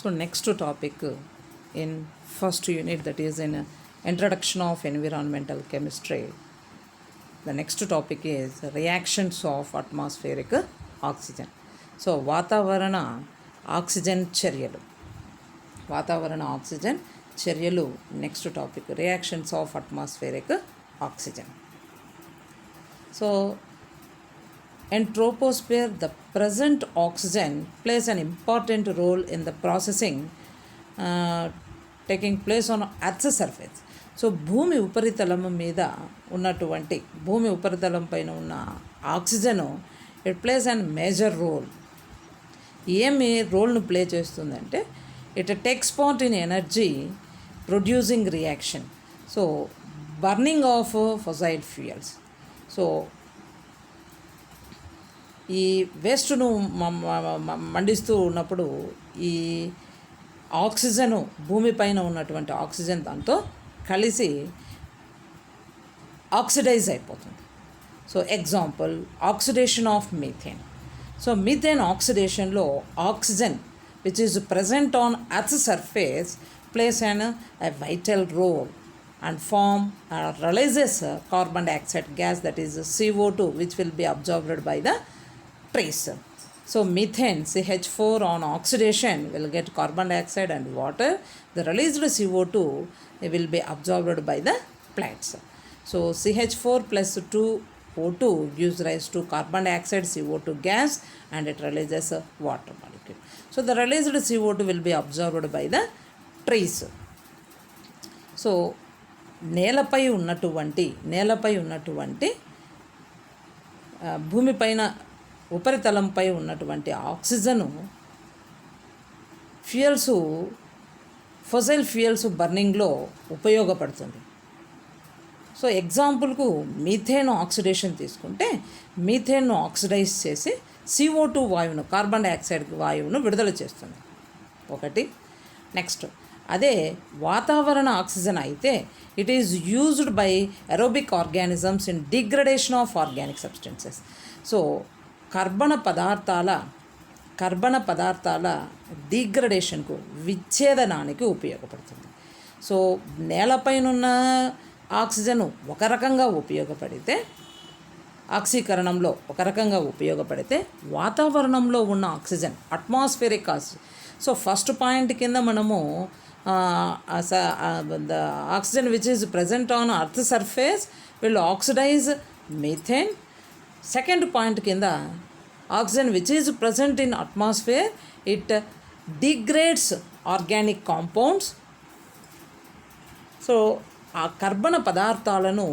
So next topic in first unit, that is in introduction of environmental chemistry. The next topic is reactions of atmospheric oxygen. So వాతావరణ oxygen చర్యలు, వాతావరణ oxygen చర్యలు next topic, reactions of atmospheric oxygen. So in troposphere, the present oxygen plays an important role in the processing taking place on Earth's surface. So భూమి ఉపరితలం మీద ఉన్నటువంటి, భూమి ఉపరితలం పైన ఉన్న oxygen it plays and major role. ఏమి రోల్ను ప్లే చేస్తుందంటే, it takes part in energy producing reaction. So burning of fossil fuels. So ఈ వేస్ట్ను మండిస్తూ ఉన్నప్పుడు ఈ ఆక్సిజను, భూమిపైన ఉన్నటువంటి ఆక్సిజన్ దాంతో కలిసి ఆక్సిడైజ్ అయిపోతుంది. So example, oxidation of methane. So methane ఆక్సిడేషన్లో oxygen which is present on earth surface plays an a vital role and form releases carbon dioxide gas, that is CO2, which will be absorbed by the trees. So methane, CH4, on oxidation will get carbon dioxide and water. The released CO2 will be absorbed by the plants. So CH4 plus 2O2 gives rise to carbon dioxide, CO2 gas, and it releases a water molecule. So the released CO2 will be absorbed by the trees. So నేలపై ఉన్నటువంటి భూమిపైన ఉపరితలంపై ఉన్నటువంటి oxygen ఫొసైల్ fuels బర్నింగ్లో ఉపయోగపడుతుంది. So ఎగ్జాంపుల్కు methane oxidation తీసుకుంటే, మీథేన్ను oxidise చేసి CO2 వాయువును, carbon dioxide వాయువును విడుదల చేస్తుంది ఒకటి. నెక్స్ట్, అదే వాతావరణ ఆక్సిజన్ అయితే it is used by aerobic organisms in degradation of organic substances. So కర్బన పదార్థాల డిగ్రేడేషన్కు, విచ్ఛేదనానికి ఉపయోగపడుతుంది. సో నేలపైనున్న ఆక్సిజన్ ఒక రకంగా ఉపయోగపడితే, ఆక్సీకరణంలో ఒక రకంగా ఉపయోగపడితే, వాతావరణంలో ఉన్న oxygen, atmospheric oxygen. So first point కింద మనము the oxygen which is present on earth surface will oxidize methane. Second point కింద, oxygen which is present in atmosphere, it degrades organic compounds. So ఆ కర్బన పదార్థాలను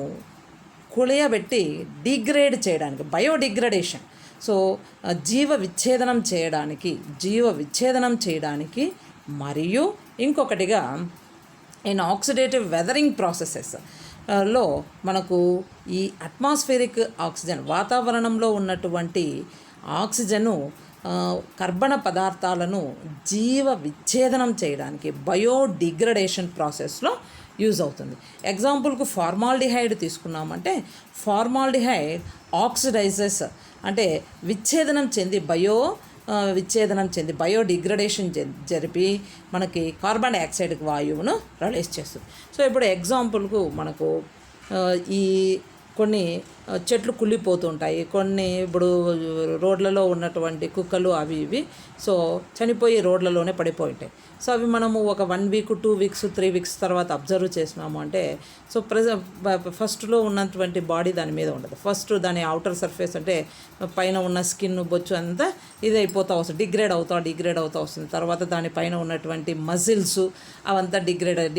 కుళయబెట్టి డిగ్రేడ్ చేయడానికి, బయోడిగ్రేడేషన్, so జీవ విచ్ఛేదనం చేయడానికి మరియు ఇంకొకటిగా ఇన్ ఆక్సిడేటివ్ వెదరింగ్ ప్రాసెసెస్ లో మనకు ఈ అట్మాస్ఫియరిక్ ఆక్సిజన్, వాతావరణంలో ఉన్నటువంటి ఆక్సిజను కర్బన పదార్థాలను జీవ విచ్ఛేదనం చేయడానికి బయోడిగ్రేడేషన్ ప్రాసెస్లో యూజ్ అవుతుంది. ఎగ్జాంపుల్కు ఫార్మాల్డిహైడ్ తీసుకున్నామంటే, ఫార్మాల్డిహైడ్ ఆక్సిడైజెస్ అంటే విచ్ఛేదనం చెంది బయోడిగ్రేడేషన్ జరిపి మనకి కార్బన్ డైఆక్సైడ్ వాయువును రిలీజ్ చేస్తుంది. సో ఇప్పుడు ఎగ్జాంపుల్కు మనకు ఈ కొన్ని చెట్లు కుళ్ళిపోతుంటాయి, కొన్ని ఇప్పుడు రోడ్లలో ఉన్నటువంటి కుక్కలు అవి ఇవి సో చనిపోయి రోడ్లలోనే పడిపోయి ఉంటాయి. సో అవి మనము ఒక 1 వీక్, 2 వీక్స్, 3 వీక్స్ తర్వాత అబ్జర్వ్ చేసినాము అంటే, సో ఫస్ట్లో ఉన్నటువంటి బాడీ దాని మీద ఉండదు. ఫస్ట్ దాని అవుటర్ సర్ఫేస్ అంటే పైన ఉన్న స్కిన్, బొచ్చు అంతా ఇది అయిపోతూ వస్తుంది, డిగ్రేడ్ అవుతూ వస్తుంది. తర్వాత దానిపైన ఉన్నటువంటి మజిల్స్ అవంతా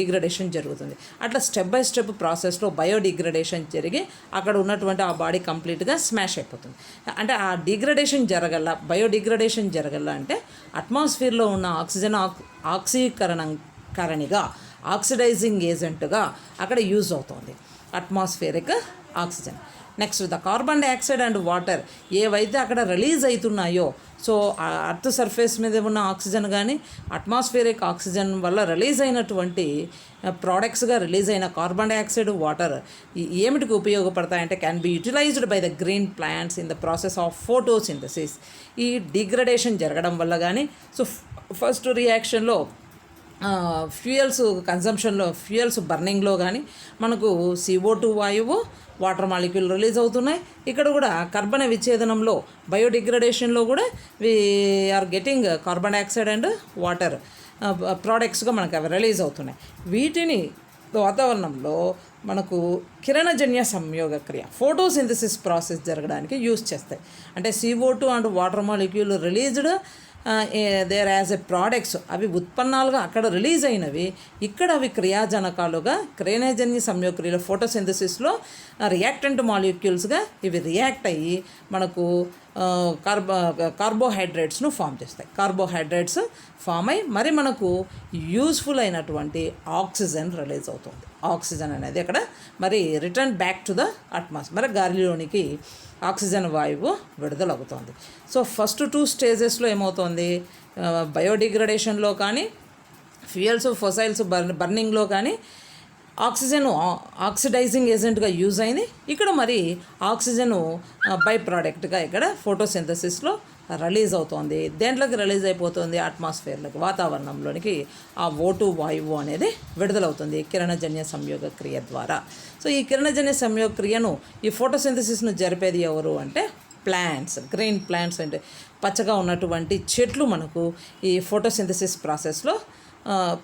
డిగ్రేడేషన్ జరుగుతుంది. అట్లా స్టెప్ బై స్టెప్ ప్రాసెస్లో బయోడిగ్రేడేషన్ జరిగి అక్కడ ఉన్నటువంటి ఆ బాడీ కంప్లీట్గా స్మాష్ అయిపోతుంది. అంటే ఆ బయోడిగ్రేడేషన్ జరగల అంటే అట్మాస్ఫియర్లో ఉన్న ఆక్సిజన్ ఆక్సీకరణిగా, ఆక్సిడైజింగ్ ఏజెంట్గా అక్కడ యూజ్ అవుతుంది atmospheric oxygen. Next, the carbon dioxide and water ఏవైతే అక్కడ రిలీజ్ అవుతున్నాయో, సో అర్త్ సర్ఫేస్ మీద ఉన్న ఆక్సిజన్ కానీ అట్మాస్ఫియరిక్ ఆక్సిజన్ వల్ల రిలీజ్ అయినటువంటి ప్రోడక్ట్స్గా రిలీజ్ అయిన కార్బన్ డైఆక్సైడ్, వాటర్ ఏమిటికి ఉపయోగపడతాయంటే, can be utilized by the green plants in the process of photosynthesis. ఈ డిగ్రేడేషన్ జరగడం వల్ల కానీ, సో ఫస్ట్ రియాక్షన్లో ఫ్యూయల్స్ కన్జంప్షన్లో ఫ్యూయల్స్ బర్నింగ్లో కానీ మనకు CO2 వాయువు వాటర్ మాలిక్యూల్ రిలీజ్ అవుతున్నాయి. ఇక్కడ కూడా కర్బన విచ్ఛేదనంలో బయోడిగ్రేడేషన్లో కూడా we are getting carbon dioxide and water ప్రోడక్ట్స్గా మనకు అవి రిలీజ్ అవుతున్నాయి. వీటిని వాతావరణంలో మనకు కిరణజన్య సంయోగ క్రియ ఫోటోసింథసిస్ ప్రాసెస్ జరగడానికి యూజ్ చేస్తాయి. అంటే CO2 and water molecule released there as a products అవి ఉత్పన్నాలుగా అక్కడ రిలీజ్ అయినవి ఇక్కడ అవి క్రియాజనకాలుగా కిరణజన్య సంయోగక్రియలో ఫోటోసింథసిస్లో రియాక్టెంట్ మాలిక్యూల్స్గా ఇవి రియాక్ట్ అయ్యి మనకు కార్బోహైడ్రేట్స్ను ఫామ్ చేస్తాయి. కార్బోహైడ్రేట్స్ ఫామ్ అయ్యి మరి మనకు యూస్ఫుల్ అయినటువంటి ఆక్సిజన్ రిలీజ్ అవుతుంది. ఆక్సిజన్ అనేది అక్కడ మరి return back to the atmosphere మరి గాలిలోనికి ఆక్సిజన్ వాయువు విడుదలవుతుంది. సో ఫస్ట్ 2 స్టేజెస్లో ఏమవుతుంది, బయోడిగ్రేడేషన్లో కానీ ఫ్యూయల్స్ ఫొసైల్స్ బర్నింగ్లో కానీ ఆక్సిజన్ ఆక్సిడైజింగ్ ఏజెంట్గా యూజ్ అయింది. ఇక్కడ మరి ఆక్సిజను బై ప్రోడక్ట్గా ఇక్కడ ఫోటోసింథసిస్లో రిలీజ్ అవుతుంది. దేంట్లోకి రిలీజ్ అయిపోతుంది, అట్మాస్ఫియర్లోకి వాతావరణంలోనికి ఆ O2 వాయువు అనేది విడుదలవుతుంది కిరణజన్య సంయోగ క్రియ ద్వారా. సో ఈ కిరణజన్య సంయోగ క్రియను ఈ ఫోటోసింథసిస్ను జరిపేది ఎవరు అంటే ప్లాంట్స్, గ్రీన్ ప్లాంట్స్ అంటే పచ్చగా ఉన్నటువంటి చెట్లు మనకు ఈ ఫోటోసింథసిస్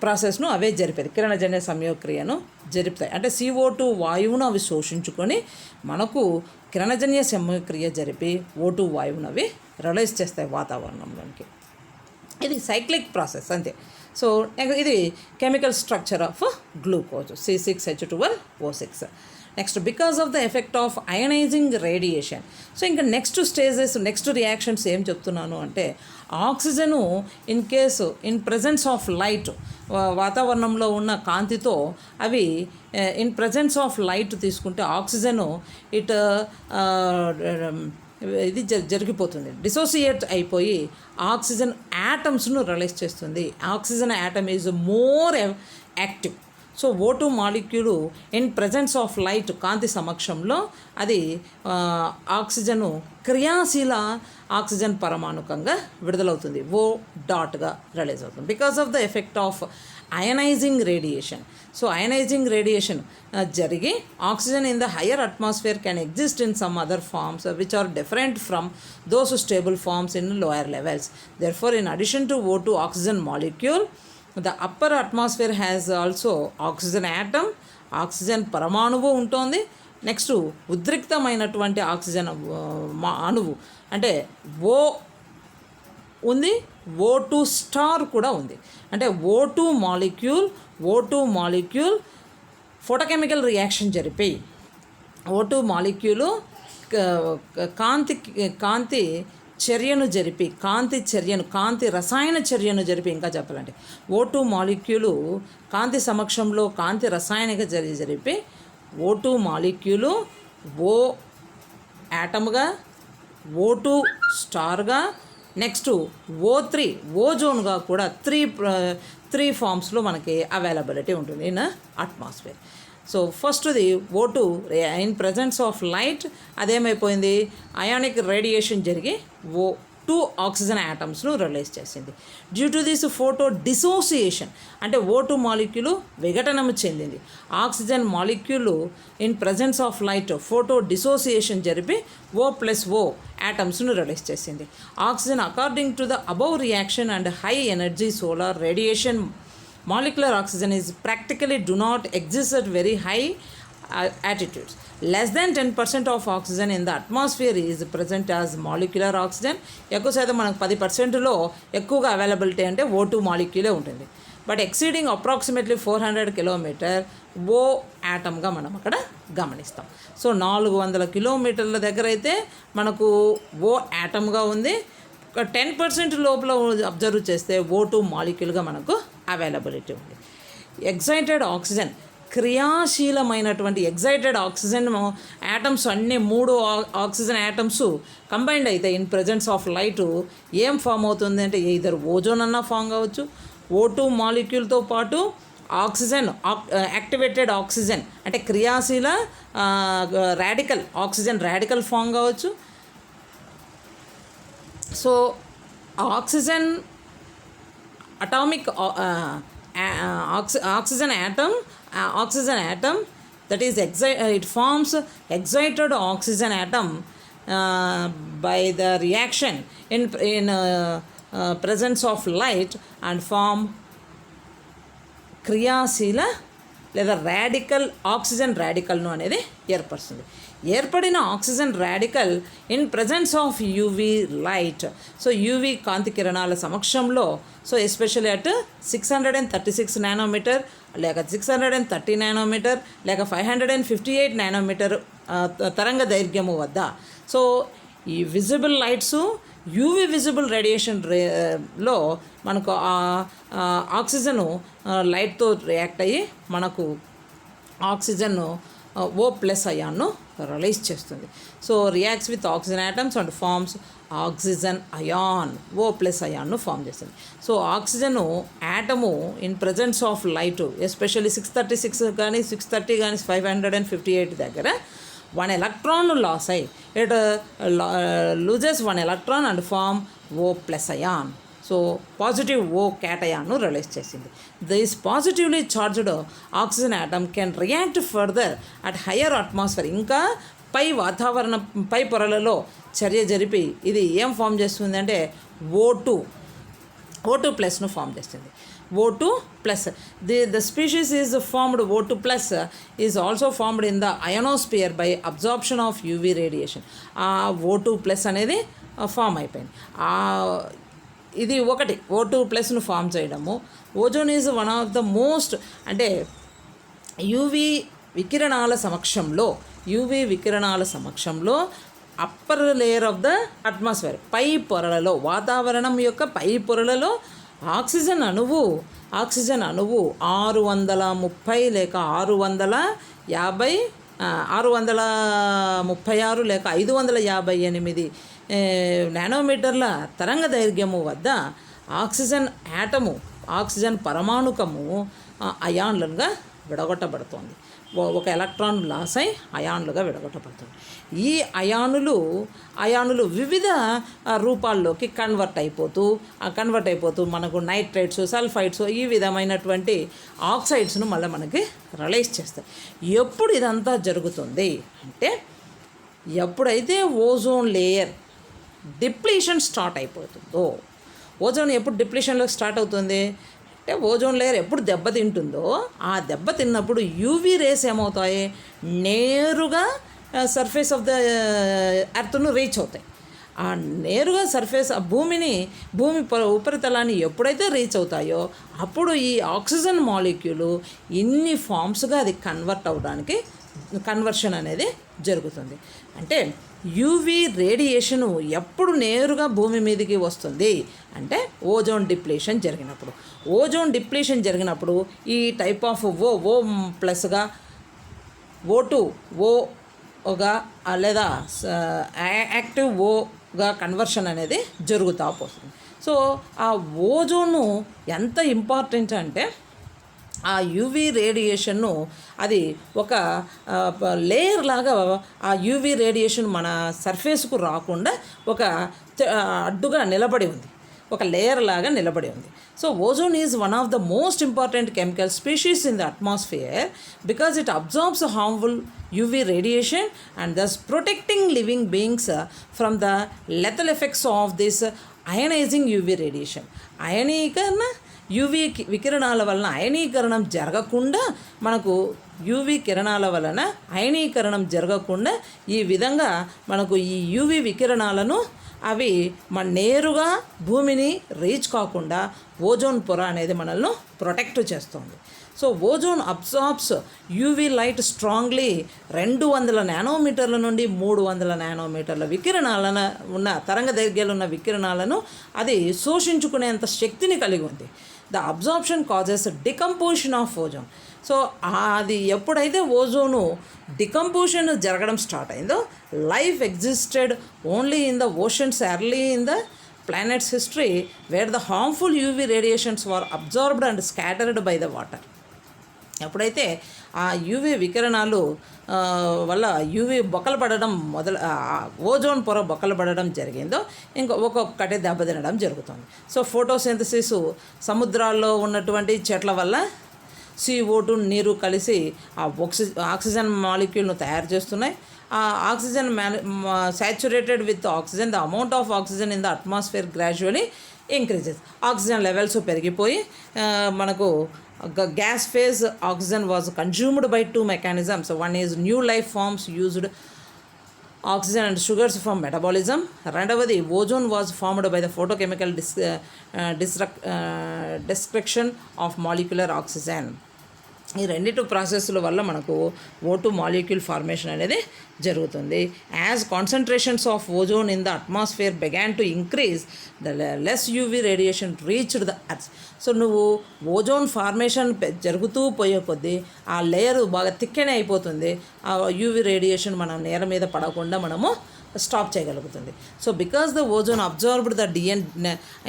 ప్రాసెస్ను అవే జరిపేది కిరణజన్య సంయోగక్రియను జరుపుతాయి. అంటే CO2 వాయువును అవి శోషించుకొని మనకు కిరణజన్య సంయోగక్రియ జరిపి O2 వాయువును అవి రిలీజ్ చేస్తాయి వాతావరణంలోనికి. ఇది సైక్లిక్ ప్రాసెస్ అంతే. సో ఇది chemical structure of glucose C6H12O6. Next because of the effect of ionizing radiation. So ఇంకా నెక్స్ట్ రియాక్షన్స్ ఏం చెప్తున్నాను అంటే oxygen in presence of light వాతావరణంలో ఉన్న కాంతితో అవి ఇన్ ప్రెజెన్స్ ఆఫ్ లైట్ తీసుకుంటే ఆక్సిజను ఇది జరిగిపోతుంది, డిసోసియేట్ అయిపోయి ఆక్సిజన్ యాటమ్స్ను రిలీజ్ చేస్తుంది. Oxygen atom is more active. So O2 molecule in presence of light కాంతి సమక్షంలో అది ఆక్సిజను క్రియాశీల ఆక్సిజన్ పరమాణుకంగా విడుదలవుతుంది, O డాట్గా రిలీజ్ అవుతుంది because of the effect of ionizing radiation. So ionizing radiation జరిగి oxygen in the higher atmosphere can exist in some other forms which are different from those stable forms in lower levels. Therefore in addition to O2 oxygen molecule the upper atmosphere has also oxygen atom, oxygen పరమాణువు ఉంటుంది. Next ఉద్రిక్తమైనటువంటి oxygen అణువు అంటే O ఉంది, O2 star కూడా ఉంది. అంటే O2 molecule photochemical reaction జరిపి O2 మాలిక్యూలు కాంతి చర్యను జరిపి కాంతి రసాయన చర్యను జరిపి ఇంకా చెప్పాలంటే O2 మాలిక్యూలు కాంతి సమక్షంలో కాంతి రసాయనిక చర్య జరిపి O2 మాలిక్యూలు O యాటమ్గా, O2 స్టార్గా, నెక్స్ట్ O3 ఓజోన్గా కూడా త్రీ ఫామ్స్లో మనకి అవైలబిలిటీ ఉంటుంది ఇన్ అట్మాస్ఫియర్. సో ఫస్ట్ది O2 in presence of light అదేమైపోయింది, అయానిక్ రేడియేషన్ జరిగి O2 ఆక్సిజన్ యాటమ్స్ను రిలీజ్ చేసింది. Due to this photo dissociation అంటే O2 మాలిక్యూలు విఘటనము చెందింది. Oxygen molecule in presence of light photo dissociation జరిపి O+O యాటమ్స్ను రిలీజ్ చేసింది. Oxygen according to the above reaction and high energy solar radiation molecular oxygen is practically do not exist at very high altitudes. Less than 10% of oxygen in the atmosphere is present as molecular oxygen. ఎక్కువ శాతం మనకు 10%లో ఎక్కువగా availability అంటే O2 మాలిక్యూలే ఉంటుంది. But exceeding approximately 400 kilometre O యాటమ్గా మనం అక్కడ గమనిస్తాం. సో 400 కిలోమీటర్ల దగ్గర అయితే మనకు O యాటమ్గా ఉంది. 10% లోపల అబ్జర్వ్ చేస్తే O2 మాలిక్యూల్గా మనకు అవైలబిలిటీ ఉంది. ఎగ్జైటెడ్ ఆక్సిజన్ క్రియాశీలమైనటువంటి ఎగ్జైటెడ్ ఆక్సిజన్ యాటమ్స్ అన్ని 3 ఆక్సిజన్ యాటమ్స్ కంబైండ్ అయితే ఇన్ ప్రెజెన్స్ ఆఫ్ లైట్ ఏం ఫామ్ అవుతుంది అంటే ఇద్దరు ఓజోన్ అన్నా ఫామ్ కావచ్చు. O2 మాలిక్యూల్తో పాటు ఆక్సిజన్ యాక్టివేటెడ్ ఆక్సిజన్ అంటే క్రియాశీల ఆక్సిజన్ రాడికల్ ఫామ్ కావచ్చు. So atomic oxygen atom that is it forms excited oxygen atom by the reaction in presence of light and form క్రియాశీల లేదా రాడికల్ ఆక్సిజన్ రాడికల్ను అనేది ఏర్పరుస్తుంది. ఏర్పడిన oxygen radical in presence of UV light, so UV కాంతి కిరణాల సమక్షంలో, so especially at 636 nanometre లేక 630 nanometre లేక 558 నానోమీటర్ తరంగ దైర్ఘ్యము వద్ద, సో ఈ visible lights UV visible radiation లో మనకు ఆక్సిజను లైట్తో రియాక్ట్ అయ్యి మనకు ఆక్సిజన్ ఓ ప్లస్ అయాన్ను రిలీజ్ చేస్తుంది. So reacts with oxygen atoms and forms oxygen ion, O plus అయాన్ను ఫామ్ చేస్తుంది. So oxygen atom in presence of light, especially 636 కానీ 630 కానీ 558 దగ్గర 1 electron loss అయ్యి it loses 1 electron and form O plus ion. So positive O క్యాటయాన్ను release చేసింది. This positively charged oxygen atom can react further at higher atmosphere, ఇంకా పై పొరలలో చర్య జరిపి ఇది ఏం ఫామ్ చేస్తుంది అంటే O2 ప్లస్ను ఫామ్ చేస్తుంది. O2 plus. The species is formed, O2 plus is also formed in the ionosphere by absorption of UV radiation. O2 plus అనేది ఫామ్ అయిపోయింది. ఇది ఒకటి O2 ప్లస్ను ఫామ్ చేయడము. Ozone is one of the most, అంటే UV వికిరణాల సమక్షంలో upper layer of the atmosphere, పై పొరలలో, వాతావరణం యొక్క పై పొరలలో ఆక్సిజన్ అణువు 630 లేక 636 లేక 558 నానోమీటర్ల తరంగ దైర్ఘ్యము వద్ద ఆక్సిజన్ యాటము, ఆక్సిజన్ పరమాణుకము అయాన్లుగా విడగొట్టబడుతోంది. ఒక ఎలక్ట్రాన్ లాస్ అయి అయాన్లుగా విడగొట్టబడుతుంది. ఈ అయానులు వివిధ రూపాల్లోకి కన్వర్ట్ అయిపోతూ మనకు నైట్రేట్స్, సల్ఫైడ్స్, ఈ విధమైనటువంటి ఆక్సైడ్స్ను మళ్ళీ మనకి రిలీజ్ చేస్తాయి. ఎప్పుడు ఇదంతా జరుగుతుంది అంటే ఎప్పుడైతే ఓజోన్ లేయర్ డిప్లీషన్ స్టార్ట్ అయిపోతుందో, ఓజోన్ ఎప్పుడు డిప్లీషన్లో స్టార్ట్ అవుతుంది అంటే ఓజోన్ లేయర్ ఎప్పుడు దెబ్బతింటుందో, ఆ దెబ్బతిన్నప్పుడు యూవీ రేస్ ఏమవుతాయి, నేరుగా సర్ఫేస్ ఆఫ్ ద ఎర్త్ను రీచ్ అవుతాయి. ఆ నేరుగా భూమి ఉపరితలాన్ని ఎప్పుడైతే రీచ్ అవుతాయో అప్పుడు ఈ ఆక్సిజన్ మాలిక్యూలు ఇన్ని ఫామ్స్గా అది కన్వర్షన్ అనేది జరుగుతుంది. అంటే యూవీ రేడియేషను ఎప్పుడు నేరుగా భూమి మీదకి వస్తుంది అంటే ఓజోన్ డిప్లీషన్ జరిగినప్పుడు ఈ టైప్ ఆఫ్ ఓ ప్లస్గా O2 ఓగా లేదా యాక్టివ్ ఓగా కన్వర్షన్ అనేది జరుగుతూ పోతుంది. సో ఆ ఓజోను ఎంత ఇంపార్టెంట్ అంటే ఆ యూవీ రేడియేషన్ను అది ఒక లేయర్ లాగా ఆ యూవీ రేడియేషన్ మన సర్ఫేస్కు రాకుండా ఒక అడ్డుగా నిలబడి ఉంది, ఒక లేయర్ లాగా నిలబడి ఉంది. So ozone is one of the most important chemical species in the atmosphere because it absorbs harmful UV radiation and thus protecting living beings from the lethal effects of this ionizing UV radiation. UV వికిరణాల వలన అయనీకరణం జరగకుండా మనకు UV కిరణాల వలన అయనీకరణం జరగకుండా ఈ విధంగా మనకు ఈ యూవీ వికిరణాలను అవి నేరుగా భూమిని రీచ్ కాకుండా ఓజోన్ పొర అనేది మనల్ని ప్రొటెక్ట్ చేస్తుంది. So ozone absorbs UV light strongly 200 నానోమీటర్ల నుండి 300 నానోమీటర్ల వికిరణాలను ఉన్న తరంగ దైర్ఘ్యాలు ఉన్న వికిరణాలను అది శోషించుకునేంత శక్తిని కలిగి ఉంది. The absorption causes decomposition of ozone. So అది ఎప్పుడైతే ఓజోను డికంపోజిషన్ జరగడం స్టార్ట్ అయిందో life existed only in the oceans early in the planet's history where the harmful UV radiations were absorbed and scattered by the water. ఎప్పుడైతే ఆ UV వికిరణాలు వల్ల UV బొక్కలు పడడం ozone పొర బొక్కలు పడడం జరిగిందో ఒక్కొక్కటి దెబ్బతినడం జరుగుతుంది. సో ఫోటోసింథసిస్ సముద్రాల్లో ఉన్నటువంటి చెట్ల వల్ల CO2 నీరు కలిసి ఆ ఆక్సిజన్ మాలిక్యూల్ను తయారు చేస్తున్నాయి. ఆ oxygen saturated with oxygen, the amount of oxygen in the atmosphere gradually increases. Oxygen levels పెరిగిపోయి మనకు gas phase oxygen was consumed by two mechanisms. One is new life forms used oxygen and sugars from metabolism. రెండవది ozone was formed by the photochemical destruction of molecular oxygen. ఈ రెండిటి ప్రాసెస్ల వల్ల మనకు O2 molecule formation అనేది జరుగుతుంది. As concentrations of ozone in the atmosphere began to increase, the less UV radiation reached the earth. So నువ్వు ozone formation జరుగుతూ పోయే కొద్దీ ఆ లేయర్ బాగా థిక్కెనే అయిపోతుంది. ఆ యూవీ రేడియేషన్ మన నేల మీద పడకుండా మనము స్టాప్ చేయగలుగుతుంది. So because the ozone observed the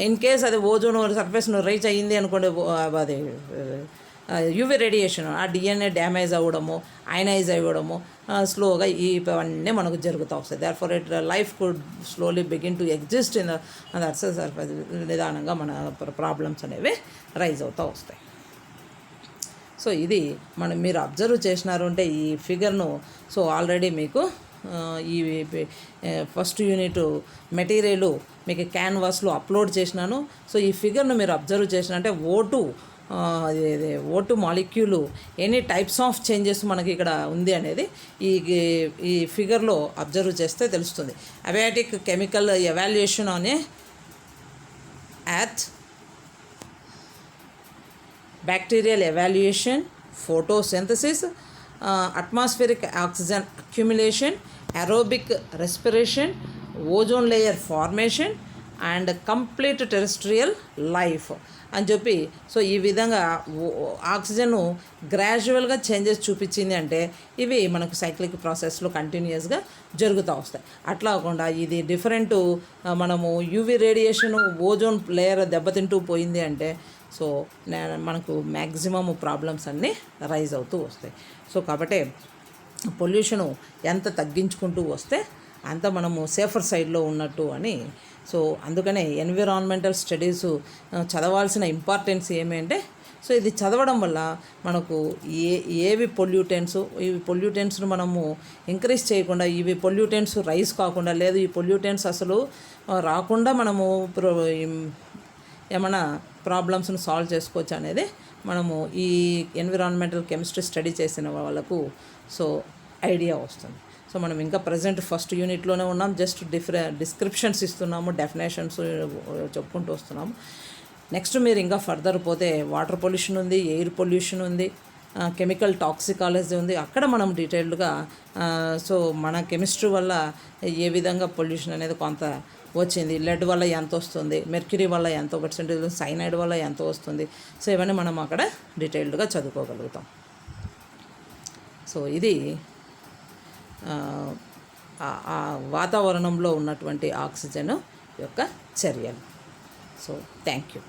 in case అది ఓజోన్ సర్ఫేస్ను రీచ్ అయ్యింది అనుకోండి, అది యూవీ రేడియేషన్ ఆ DNA డ్యామేజ్ అవ్వడము, అయనైజ్ అవ్వడము స్లోగా ఇవన్నీ మనకు జరుగుతూ వస్తాయి. Therefore it life could slowly begin to exist in the earth surface. నిదానంగా మన ప్రాబ్లమ్స్ అనేవి రైజ్ అవుతూ వస్తాయి. సో ఇది మీరు అబ్జర్వ్ చేసినారు అంటే ఈ ఫిగర్ను, సో ఆల్రెడీ మీకు ఈ ఫస్ట్ యూనిట్ మెటీరియల్ మీకు క్యాన్వాస్లో అప్లోడ్ చేసినాను. సో ఈ ఫిగర్ను మీరు అబ్జర్వ్ చేసినంటే O2 molecule any types of changes మనకి ఇక్కడ ఉంది అనేది ఈ ఫిగర్లో అబ్జర్వ్ చేస్తే తెలుస్తుంది. Abiotic chemical evaluation on a earth, bacterial evaluation, photosynthesis, atmospheric oxygen accumulation, aerobic respiration, ozone layer formation and complete terrestrial life అని చెప్పి, సో ఈ విధంగా ఆక్సిజన్ గ్రాడ్యువల్గా చేంజెస్ చూపించింది అంటే ఇవి మనకు సైక్లిక్ ప్రాసెస్లో కంటిన్యూస్గా జరుగుతూ వస్తాయి. అట్లా కాకుండా ఇది డిఫరెంట్, మనము యూవీ రేడియేషన్ ఓజోన్ లేయర్ దెబ్బతింటూ పోయింది అంటే సో మనకు మ్యాక్సిమమ్ ప్రాబ్లమ్స్ అన్నీ రైజ్ అవుతూ వస్తాయి. సో కాబట్టి పొల్యూషను ఎంత తగ్గించుకుంటూ వస్తే అంత మనము సేఫర్ సైడ్లో ఉన్నట్టు అని. సో అందుకనే ఎన్విరాన్మెంటల్ స్టడీస్ చదవాల్సిన ఇంపార్టెన్స్ ఏమంటే, సో ఇది చదవడం వల్ల మనకు ఏవి ఈ పొల్యూటెంట్స్ను మనము ఇంక్రీజ్ చేయకుండా, ఇవి పొల్యూటెంట్స్ రైజ్ కాకుండా, లేదు ఈ పొల్యూటెంట్స్ అసలు రాకుండా మనము ఏమైనా ప్రాబ్లమ్స్ను సాల్వ్ చేసుకోవచ్చు అనేది మనము ఈ ఎన్విరాన్మెంటల్ కెమిస్ట్రీ స్టడీ చేసిన వాళ్ళకు సో ఐడియా వస్తుంది. సో మనం ఇంకా ప్రజెంట్ ఫస్ట్ యూనిట్లోనే ఉన్నాం. జస్ట్ డిస్క్రిప్షన్స్ ఇస్తున్నాము, డెఫినేషన్స్ చెప్పుకుంటూ వస్తున్నాము. నెక్స్ట్ మీరు ఇంకా ఫర్దర్ పోతే వాటర్ పొల్యూషన్ ఉంది, ఎయిర్ పొల్యూషన్ ఉంది, కెమికల్ టాక్సికాలజీ ఉంది. అక్కడ మనం డీటెయిల్డ్గా సో మన కెమిస్ట్రీ వల్ల ఏ విధంగా పొల్యూషన్ అనేది కొంత వచ్చింది, లెడ్ వల్ల ఎంత వస్తుంది, మెర్క్యూరీ వల్ల ఎంత పర్సెంటేజ్, సైనైడ్ వల్ల ఎంత వస్తుంది, సో ఇవన్నీ మనం అక్కడ డీటెయిల్డ్గా చదువుకోగలుగుతాం. సో ఇది ఆ వాతావరణంలో ఉన్నటువంటి ఆక్సిజన్ యొక్క చర్యలు. So thank you.